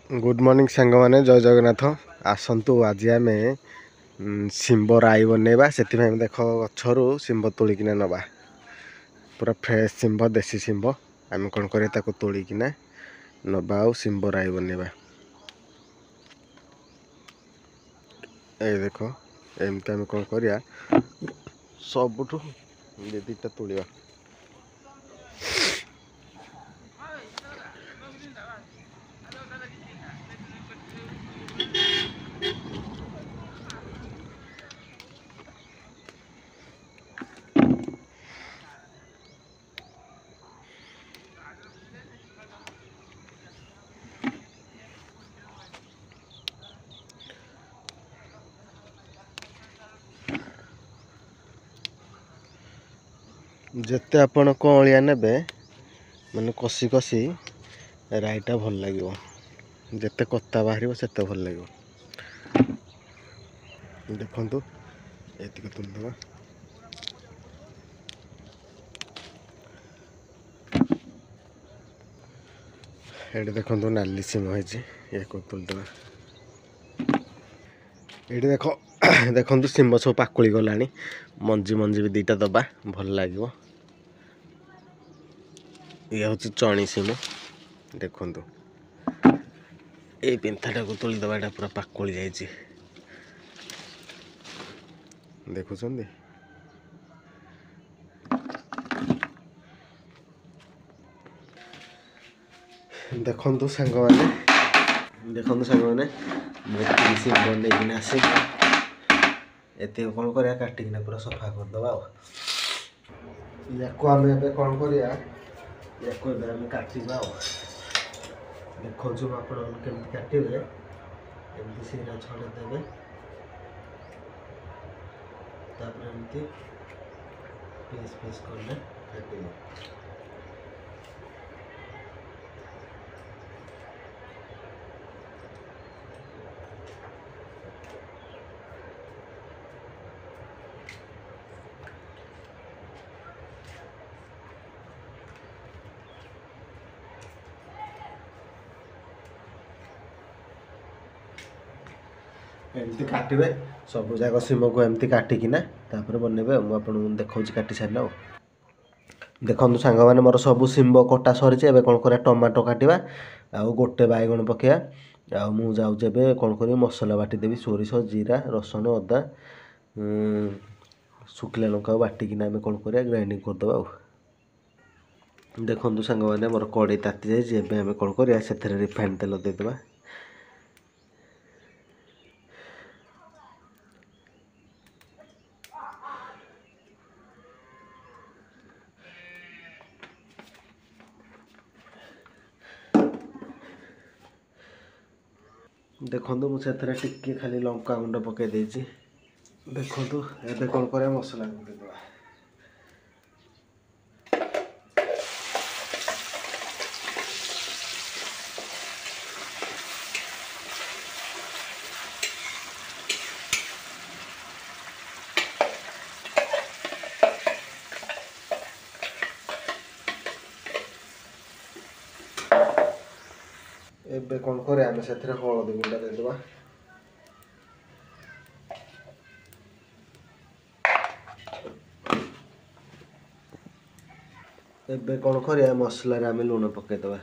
Good morning सांग मैंने जय जगन्नाथ आसतु आज आम शिंब राई बनवा से देख गचर शिंब तोलिकिना नवा पूरा फ्रेश शिंब देसी शिंब आम कौन कर तोलिकिना नवा आ शिंब राई बनवा ये देख एमती आम कौन कर सबुठ दीटा तोलिया जिते आपण कलिया ने माने कषि कषि राईटा भल लगे जिते कत्ता बाहर से भल लगे देखु ये तुलदे ये देखो नाली सीम ये तुलदे ये देख देखु शिंब सब पाकुड़ी गला मंजी मंजी भी दीटा दबा भल लगे ये हूँ चणी शिम देखु ये पिंथाटा को तोलीदबा यहाँ पूरा पाकुड़ी जाइए देखुं देखु सांग मैंने शिंब नहीं आस ये कौन कर काटिकिना पूरा सफा करदे या आम कौन कर काटा देखो आप काटे एमती सीरा छड़ेदेवे एमती पीस पीस कर काटे एमती काटे सब जाक सीम को एमती काटिकिना बनइबे मुझे देखा काटी सारे देखो सांग मैंने मोर सब शिंब कटा सरी कौन कर टमाटो काटा आ गोटे बैगण पकड़ा आ जाऊे कौन कर मसला बाटिदेवी सोरिष जीरा रसुण अदा शुखिला लंका बाटिकिना कौन कर ग्राइंडिंग करदे देखो सांग मैंने मोर कड़े ताती जाए कौन कर रिफाइंड तेल देदेबा देखो मुझे टिके खाली लंका गुंड पकई देखु ए कौन कर मसला देदेबा एबे कौन करे आमे सेथरे हळदी गुंडा देदेबा एबे कौन करे मसला रे आमे लूण पकेदेबा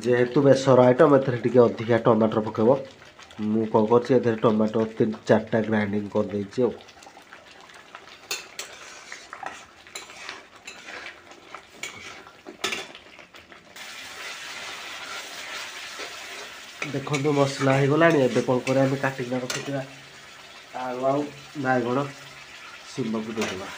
जेहेतु बेसर आइटम ए अधिका टमाटर पकेब मु कौन कर टमाटो 3-4टा ग्राइंडिंग कर देछि देखो मसला हो गला कौन कर काटिकिना रखी आलू आउ बैगण शिंब को देदेबा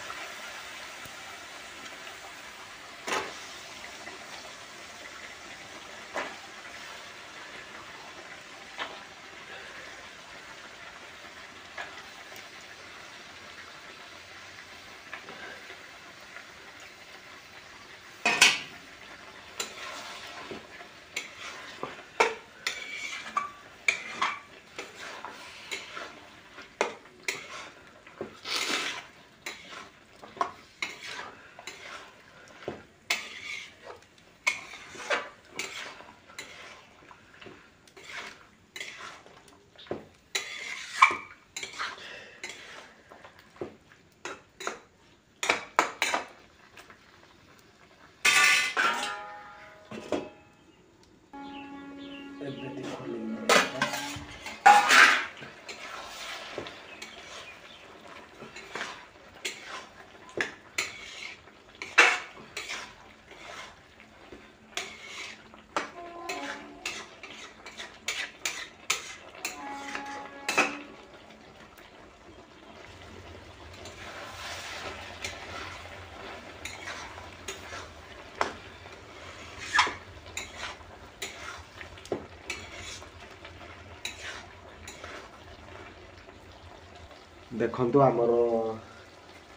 ଦେଖନ୍ତୁ ଆମର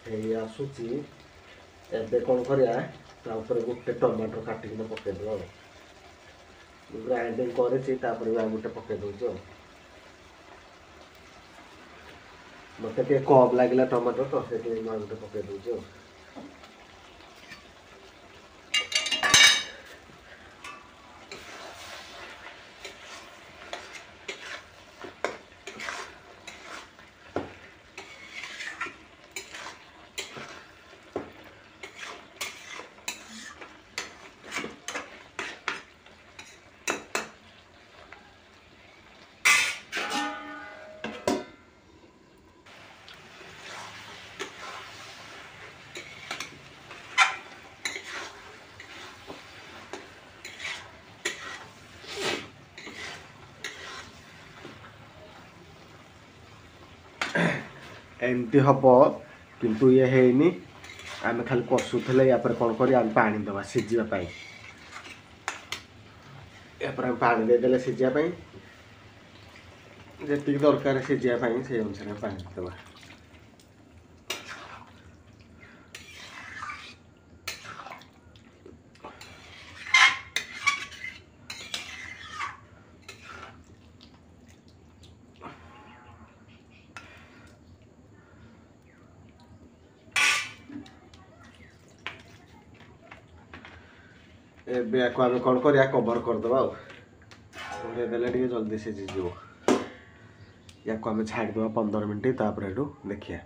ହେଇ ଆସୁଛି। ଏବେ କ'ଣ କରିବା ତା ଉପରେ ଗୋଟେ ଟମାଟୋ କାଟିକିନା ପକାଇଦେବା ଆଉ। ଗ୍ରାଇଣ୍ଡିଙ୍ଗ କରିଛି ତାପରେ ବି ଆଉ ଗୋଟେ ପକାଇ ଦେଉଛି ଆଉ। ମୋତେ ଟିକେ କମ୍ ଲାଗିଲା ଟମାଟୋ ତ ସେଥିପାଇଁ ମୁଁ ଆଉ ଗୋଟେ ପକାଇ ଦେଉଛି ଆଉ। एमती हम किंतु ये है आम खाली कषुले या कौन कर पानी दबा सीझापी आम पानी देदेले सीझापी जी दरकार सीझापी से अनुसार पानी दबा। एबे आको आम कौन कर कवर करदे देले जल्दी सीझीज या आम छाड़ीद 15 मिनट तापर देखिए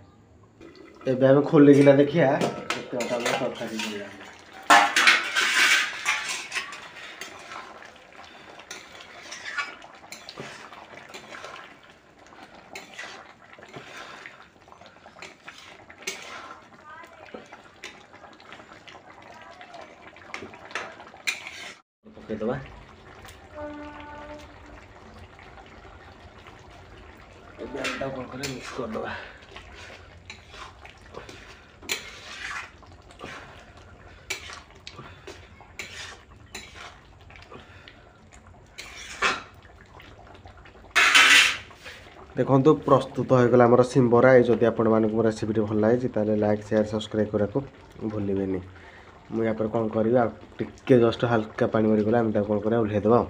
एबे आम खोलिकिना देखिए तरकारी पकईदबा। मिक्स करदबा। देखो प्रस्तुत होगला आम सिम्बरा। जदि आपण मानक मो रेसिपी भल लगे ताले लाइक शेयर सब्सक्राइब करा को भूलिए मुझे कौन करी टे जस्ट हल्का पानी मरीगला कौन कर ओह्लैदेवा।